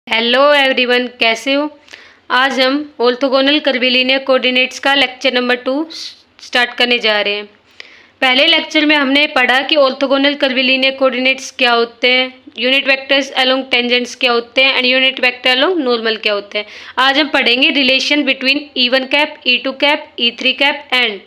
Hello everyone, कैसे हो। आज हम ऑर्थोगोनल कर्वीलिनियर कोऑर्डिनेट्स का लेक्चर नंबर 2 स्टार्ट करने जा रहे हैं। पहले लेक्चर में हमने पढ़ा कि ऑर्थोगोनल कर्वीलिनियर कोऑर्डिनेट्स क्या होते हैं, यूनिट वेक्टर्स अलोंग टेंजेंट्स क्या होते हैं and unit vector along normal क्या होते हैं। आज हम पढ़ेंगे relation between E1 cap, E2 cap, E3 cap and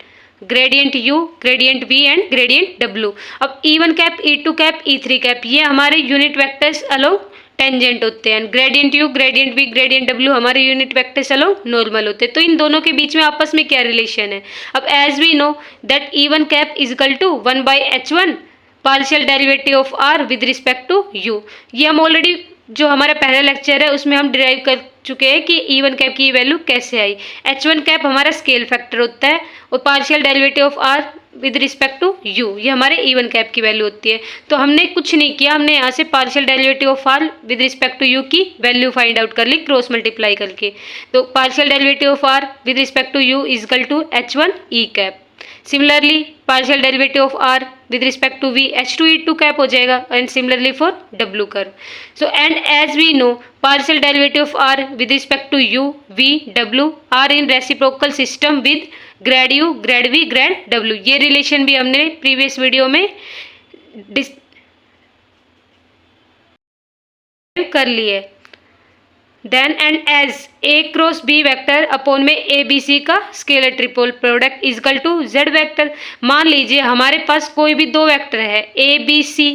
gradient U, gradient V and gradient W। अब E1 cap, E2 cap, E3 cap ये हमारे यूनिट वेक्टर्स अलोंग टेंजेंट होते हैं। Gradient U, gradient V, gradient W हमारे unit vectors along normal होते हैं। तो इन दोनों के बीच में आपस में क्या रिलेशन है। अब as we know that E1 cap is equal to 1/H1 partial derivative of R with respect to U। ये हम ऑलरेडी जो हमारा पहला लेक्चर है उसमें हम डिराइव कर चुके हैं कि E1 कैप की वैल्यू कैसे आई। H1 कैप हमारा स्केल फैक्टर होता है और partial derivative of R with respect to U ये हमारे E1 कैप की वैल्यू होती है। तो हमने कुछ नहीं किया, हमने यहाँ से partial derivative of R with respect to U की वैल्यू फाइंड आउट कर ली क्रॉस मल्टीप्लाई करके। तो partial derivative of R with respect to U is equal to H1 E cap. Similarly partial derivative of R with respect to V H2 E2 cap हो जाएगा and similarly for W curve. So and as we know partial derivative of R with respect to U, V, W are in reciprocal system with grad U, grad V, grad W। ये relation भी हमने previous video में कर लिए। Then and as A cross B vector upon में ABC का scalar triple product is equal to Z vector. मान लीजिए हमारे पास कोई भी दो वेक्टर है ABC,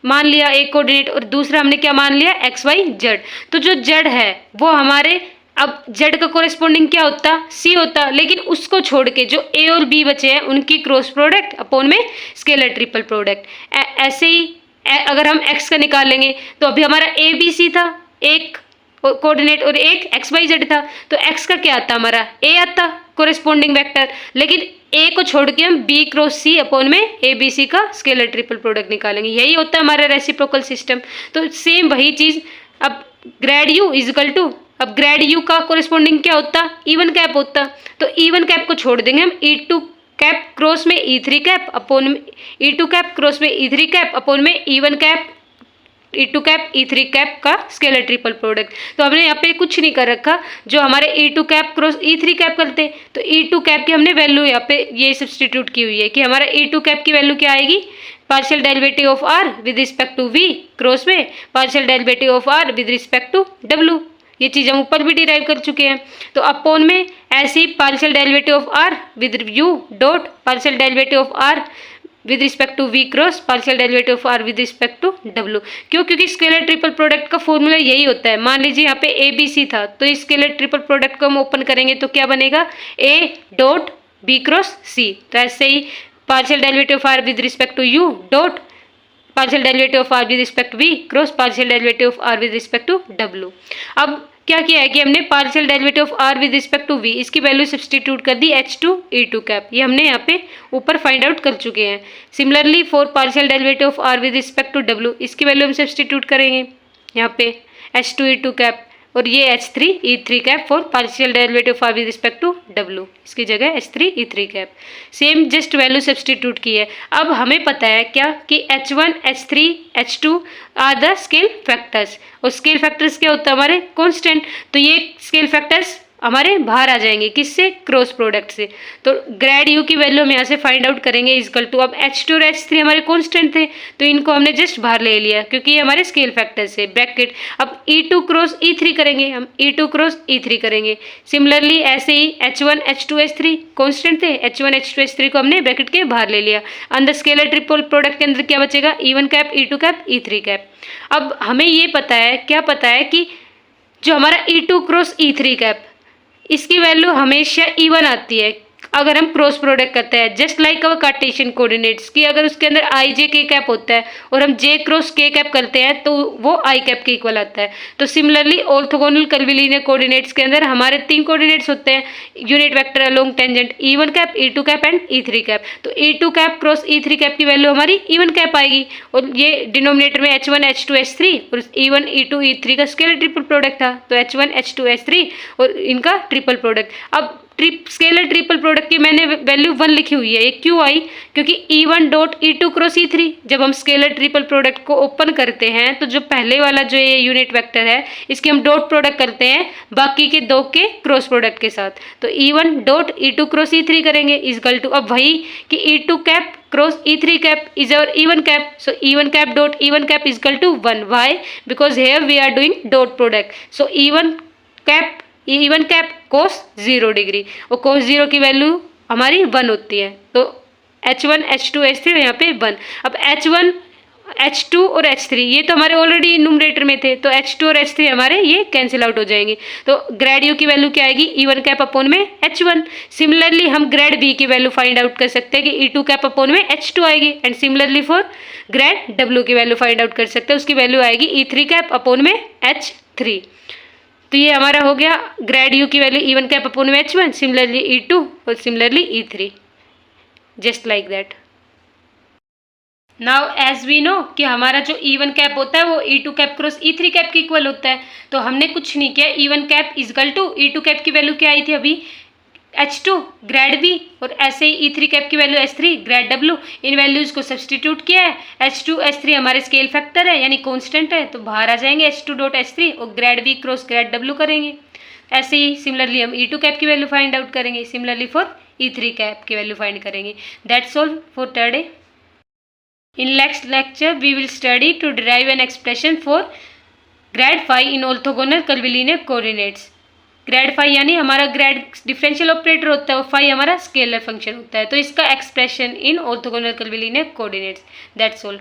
मान लिया एक कोऑर्डिनेट और दूसरा हमने क्या मान लिया XY Z। तो जो Z है वो हमारे अब Z का कोरेस्पोंडिंग क्या होता C होता, लेकिन उसको छोड़ के जो A और B बचे हैं उनकी क्रॉस प्रोडक्ट अपॉन में स्केलर ट्रिपल प्रोडक्ट। ऐसे ही अगर हम X का निकालेंगे तो अभी हमारा ABC था एक कोऑर्डिनेट और एक XYZ था, तो X का क्या आता हमारा A आता कोरेस्पोंडिंग वेक्टर, लेकिन A को छोड़ के हम B क्रॉस C अपॉन में ABC का स्केलर ट्रिपल प्रोडक्ट निकालेंगे। यही होता है हमारा रेसिप्रोकल सिस्टम। तो सेम वही चीज अब grad U is equal to, अब ग्रेड U का कोरेस्पोंडिंग क्या होता E1 कैप होता। तो E1 कैप को छोड़ देंगे हम E2 कैप क्रॉस में E3 कैप अपॉन में E2 कैप क्रॉस में E3 कैप अपॉन में E1 cap E2 cap E3 cap का स्केलर ट्रिपल प्रोडक्ट। तो हमने यहाँ पे कुछ नहीं कर रखा, जो हमारे E2 cap cross E3 cap करते तो E2 कैप की हमने वैल्यू यहाँ पे ये सब्सटीट्यूट की हुई है कि हमारा E2 कैप की वैल्यू क्या आएगी partial derivative of R with respect to V cross में partial derivative of R with respect to W। ये चीज़ हम ऊपर भी डिराइव कर चुके हैं। तो अपॉन में ऐसे ही partial derivative of R with U dot partial derivative of R with respect to V cross partial derivative of R with respect to W। क्यों? क्योंकि स्केलर ट्रिपल प्रोडक्ट का फॉर्मूला यही होता है। मान लीजिए यहाँ पे ABC था, तो इस स्केलर ट्रिपल प्रोडक्ट को हम ओपन करेंगे तो क्या बनेगा A dot B cross C। तो ऐसे ही partial derivative of R with respect to U dot partial derivative of R with respect V cross partial derivative of R with respect to W। अब क्या किया है कि हमने partial derivative of R with respect to V इसकी value substitute कर दी H2 E2 cap. ये हमने यहाँ पे ऊपर फाइंड आउट कर चुके हैं। Similarly for partial derivative of R with respect to W इसकी वैल्यू हम सब्सटीट्यूट करेंगे यहाँ पे H2 E2 कैप और ये H3 E3 cap for partial derivative of R with respect to W इसकी जगह H3 E3 cap. Same just value substitute की है। अब हमें पता है क्या कि H1 H3 H2 are the scale factors, और स्केल फैक्टर्स क्या होता है हमारे कांस्टेंट। तो ये स्केल फैक्टर्स हमारे बाहर आ जाएंगे किससे क्रॉस प्रोडक्ट से। तो ग्रेड U की वैल्यू हम यहाँ से फाइंड आउट करेंगे इजकल टू, अब H2 और H3 हमारे कांस्टेंट थे तो इनको हमने जस्ट बाहर ले लिया क्योंकि ये हमारे स्केल फैक्टर से ब्रैकेट। अब E2 क्रॉस E3 करेंगे, हम E2 क्रॉस E3 करेंगे। सिमिलरली ऐसे ही H1 H2 H3 कांस्टेंट थे, H1 H2 H3 को हमने ब्रैकेट के बाहर ले लिया। अंदर स्केलर ट्रिपल प्रोडक्ट के अंदर क्या बचेगा E1 cap E2 cap E3 cap. अब हमें ये पता है, क्या पता है कि जो हमारा E2 क्रॉस E3 कैप इसकी वैल्यू हमेशा E1 आती है अगर हम क्रॉस प्रोडक्ट करते हैं। Just like our Cartesian coordinates की अगर उसके अंदर I J K कैप होता है और हम J क्रॉस K कैप करते हैं तो वो I कैप के इक्वल आता है। तो सिमिलरली ऑर्थोगोनल कर्वीलिनियर कोऑर्डिनेट्स के अंदर हमारे तीन कोऑर्डिनेट्स होते हैं unit vector along tangent E1 cap E2 cap and E3 cap. तो E2 cap cross E3 cap की वैल्यू हमारी E1 कैप आएगी और ये डिनोमिनेटर में H1 H2 H3 और E1 E2 E3 का स्केलर ट्रिपल प्रोडक्ट था तो H1 H2 H3 और इनका ट्रिपल प्रोडक्ट। अब स्केलर ट्रिपल प्रोडक्ट की मैंने वैल्यू 1 लिखी हुई है, ये क्यों आई? क्योंकि E1 dot E2 cross E3, जब हम स्केलर ट्रिपल प्रोडक्ट को ओपन करते हैं तो जो पहले वाला जो ये यूनिट वेक्टर है इसकी हम डॉट प्रोडक्ट करते हैं बाकी के दो के क्रॉस प्रोडक्ट के साथ। तो E1 dot E2 cross E3 करेंगे इजकल टू, अब वही कि E2 cap cross E3 cap is our E1 cap, so E1 cap dot E1 cap is equal to 1। Why? Because here we are doing dot product. So E1 cap cos 0 degree, और cos 0 की value हमारी 1 होती है। तो H1 H2 H3 यहाँ पे 1। अब H1 H2 और H3 ये तो हमारे ऑलरेडी न्यूमरेटर में थे, तो H2 और H3 हमारे ये कैंसिल आउट हो जाएंगे। तो ग्रेड U की वैल्यू क्या आएगी? E1 कैप अपॉन में H1। सिमिलरली हम ग्रेड B की वैल्यू फाइंड आउट कर सकते हैं कि E2 कैप अपॉन में H2 आएगी, and similarly for grade W की वैल्यू फाइंड आउट कर सकते हैं, उसकी वैल्यू आएगी E3 कैप अपॉन में H3। तो ये हमारा हो गया ग्रेड U की वैल्यू E1 कैप अपॉन में H1, सिमिलरली E2 और similarly E3, just like that. Now as we know कि हमारा जो E1 कैप होता है वो E2 cap cross E3 cap के इक्वल होता है, तो हमने कुछ नहीं किया। E1 cap is equal to E2 cap की वैल्यू क्या आई थी अभी? H2 ग्रेड B, और ऐसे ही E3 कैप की वैल्यू H3 ग्रेड W। इन वैल्यूज को सब्सटीट्यूट किया है। H2 H3 हमारे स्केल फैक्टर है यानी कांस्टेंट है, तो बाहर आ जाएंगे H2 डॉट H3 और grade B cross grade W करेंगे। ऐसे ही सिमिलरली हम E2 कैप की वैल्यू फाइंड आउट करेंगे, सिमिलरली फॉर E3 कैप की वैल्यू फाइंड करेंगे। That's all for today. In next lecture, we will study to derive an expression for grad phi in orthogonal curvilinear coordinates. Grad phi यानी हमारा grade differential operator होता है और phi हमारा scalar function होता है, तो इसका expression in orthogonal curvilinear coordinates. That's all.